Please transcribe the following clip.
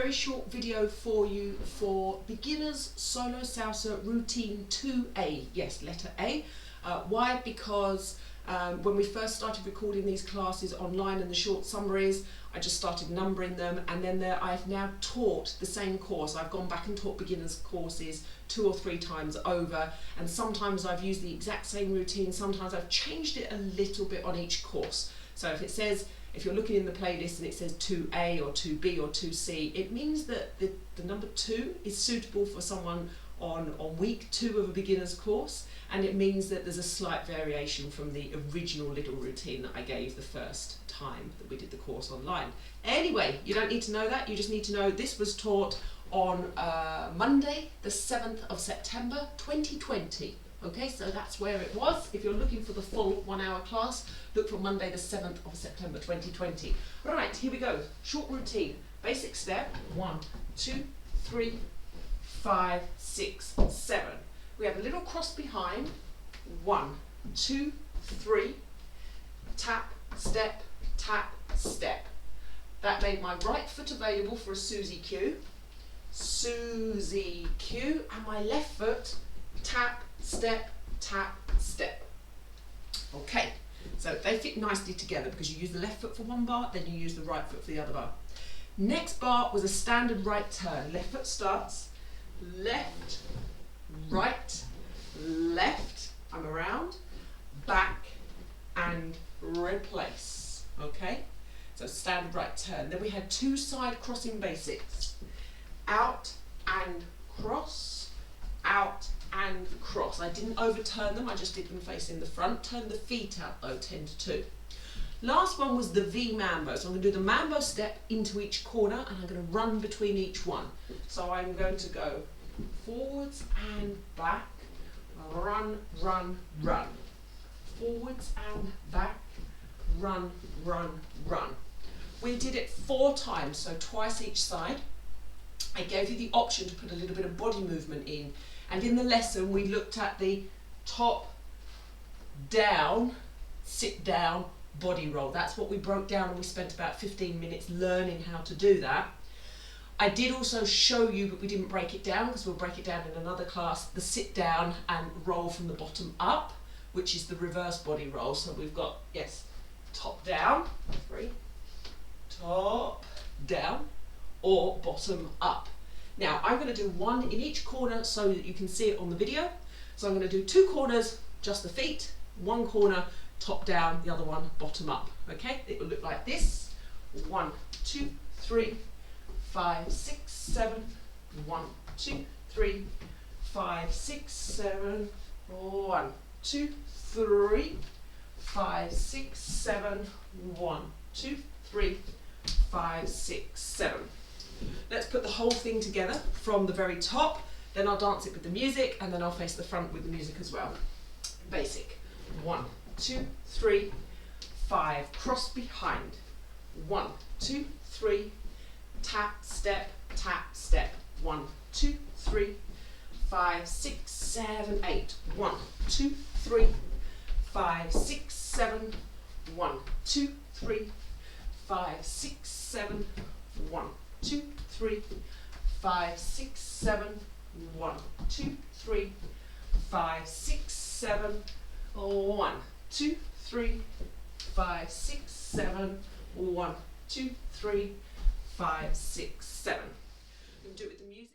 very short video for you for beginners solo salsa routine 2A. Yes, letter A. Why? Because when we first started recording these classes online and the short summaries, I just started numbering them, and then I've now taught the same course. I've gone back and taught beginners courses 2 or 3 times over, and sometimes I've used the exact same routine, sometimes I've changed it a little bit on each course. So if it says, if you're looking in the playlist and it says 2A or 2B or 2C, it means that the number 2 is suitable for someone on week 2 of a beginner's course, and it means that there's a slight variation from the original little routine that I gave the first time that we did the course online. Anyway, you don't need to know that, you just need to know this was taught on Monday the 7th of September 2020. Okay, so that's where it was. If you're looking for the full 1-hour class, look for Monday the 7th of September 2020. Right, here we go. Short routine. Basic step. 1, 2, 3, 5, 6, 7. We have a little cross behind. 1, 2, 3. Tap, step, tap, step. That made my right foot available for a Susie Q. Susie Q. And my left foot, tap, step, tap, step. Okay, so they fit nicely together because you use the left foot for one bar, then you use the right foot for the other bar. Next bar was a standard right turn. Left foot starts, left, right, left, I'm around, back, and replace. Okay, so standard right turn. Then we had 2 side crossing basics. Out and cross, out and cross. I didn't overturn them, I just did them facing the front. Turn the feet out though, 10 to 2. Last one was the V Mambo. So I'm going to do the Mambo step into each corner, and I'm going to run between each one. So I'm going to go forwards and back, run, run, run. Forwards and back, run, run, run. We did it 4 times, so twice each side. I gave you the option to put a little bit of body movement in. And in the lesson, we looked at the top, down, sit down, body roll. That's what we broke down, and we spent about 15 minutes learning how to do that. I did also show you, but we didn't break it down because we'll break it down in another class, the sit down and roll from the bottom up, which is the reverse body roll. So we've got, yes, top down, 3, top down, or bottom up. Now I'm going to do 1 in each corner so that you can see it on the video. So I'm going to do 2 corners, just the feet, 1 corner, top down, the other one, bottom up. Okay, it will look like this. 1, 2, 3, 5, 6, 7. 1, 2, 3, 5, 6, 7. 1, 2, 3, 5, 6, 7. 1, 2, 3, 5, 6, 7. Let's put the whole thing together from the very top, then I'll dance it with the music, and then I'll face the front with the music as well. Basic. 1, 2, 3, 5, cross behind. 1, 2, 3, tap, step, 1, 2, 3, 5, 6, 7, 8. 1, 2, 3, 5, 6, 7. 1, 2, 3, 5, 6, 7. 1, 2, 3, 5, 6, 7. 1, 2, 3, 5, 6, 7. 1, 2, 3, 5, 6, 7. 1, 2, 3, 5, 6, 7. You can do it with the music.